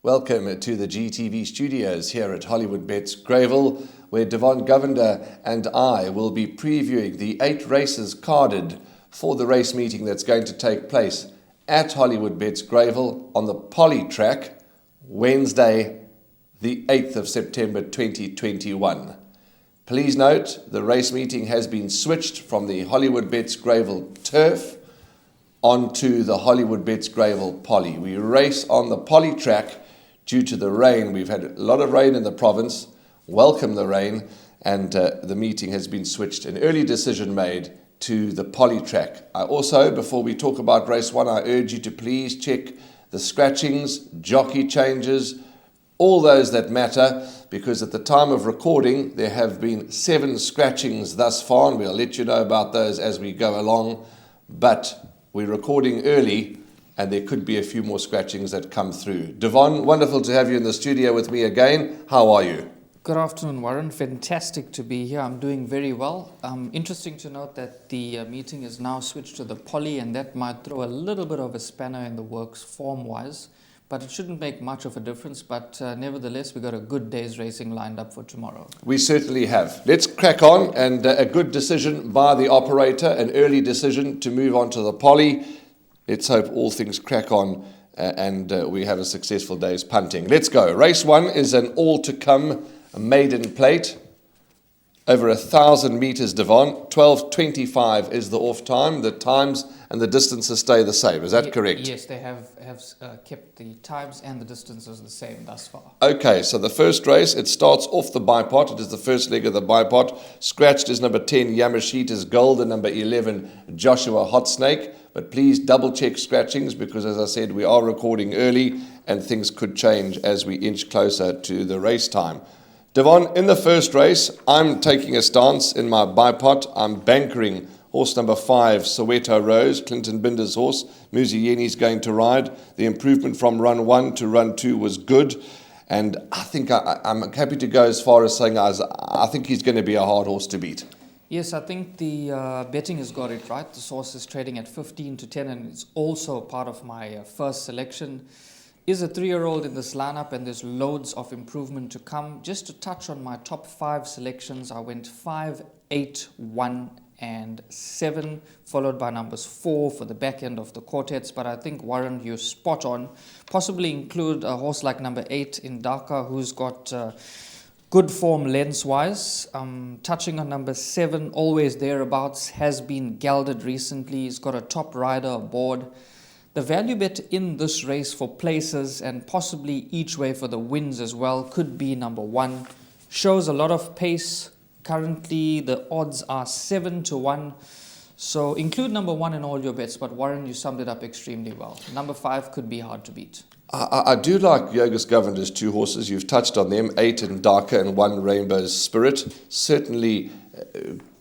Welcome to the GTV studios here at Hollywood Bets Greyville, where Devon Govender and I will be previewing the 8 races carded for the race meeting that's going to take place at Hollywood Bets Greyville on the Poly track, Wednesday, the 8th of September 2021. Please note, the race meeting has been switched from the Hollywood Bets Greyville turf onto the Hollywood Bets Greyville Poly. We race on the Poly track due to the rain. We've had a lot of rain in the province. Welcome the rain, and the meeting has been switched. An early decision made to the Poly track. I also, before we talk about race 1, I urge you to please check the scratchings, jockey changes, all those that matter, because at the time of recording there have been 7 scratchings thus far, and we'll let you know about those as we go along. But we're recording early, and there could be a few more scratchings that come through. Devon, wonderful to have you in the studio with me again. How are you? Good afternoon, Warren. Fantastic to be here. I'm doing very well. Interesting to note that the meeting is now switched to the Poly, and that might throw a little bit of a spanner in the works form-wise, but it shouldn't make much of a difference. But nevertheless, we've got a good day's racing lined up for tomorrow. We certainly have. Let's crack on, and a good decision by the operator, an early decision to move on to the Poly. Let's hope all things crack on and we have a successful day's punting. Let's go. Race 1 is an all-to-come maiden plate. Over 1,000 metres, Devon. 12:25 is the off time. The times and the distances stay the same. Is that correct? Yes, they have kept the times and the distances the same thus far. Okay, so the first race, it starts off the bipot. It is the first leg of the bipot. Scratched is number 10, Yamashita's Gold, and number 11, Joshua Hot Snake. But please double check scratchings, because as I said, we are recording early and things could change as we inch closer to the race time. Devon, in the first race, I'm taking a stance in my bipot. I'm bankering horse number 5, Soweto Rose, Clinton Binder's horse. Muzieni's going to ride. The improvement from run 1 to run 2 was good. And I think I'm happy to go as far as saying I think he's going to be a hard horse to beat. Yes, I think the betting has got it right. The horse is trading at 15-10, and it's also part of my first selection. Is a 3-year-old in this lineup, and there's loads of improvement to come. Just to touch on my top 5 selections, I went 5, 8, 1 and 7, followed by numbers 4 for the back end of the quartets. But I think, Warren, you're spot on. Possibly include a horse like number 8 in Dhaka, who's got good form lens-wise. Touching on number 7, always thereabouts, has been gelded recently. He's got a top rider aboard. The value bet in this race for places and possibly each way for the wins as well could be number 1. Shows a lot of pace. Currently, the odds are 7-1. So include number 1 in all your bets. But Warren, you summed it up extremely well. Number 5 could be hard to beat. I do like Yogus Govender's 2 horses. You've touched on them, 8 in Dhaka and 1 Rainbow's Spirit. Certainly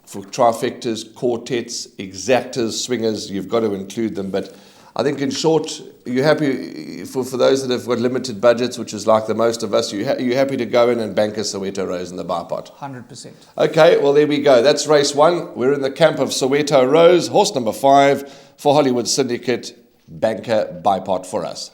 for trifectas, quartets, exactas, swingers, you've got to include them. But I think in short, you're happy for those that have got limited budgets, which is like the most of us, you're happy to go in and bank a Soweto Rose in the bipot? 100%. Okay, well, there we go. That's race 1. We're in the camp of Soweto Rose. Horse number 5 for Hollywood Syndicate, banker bipot for us.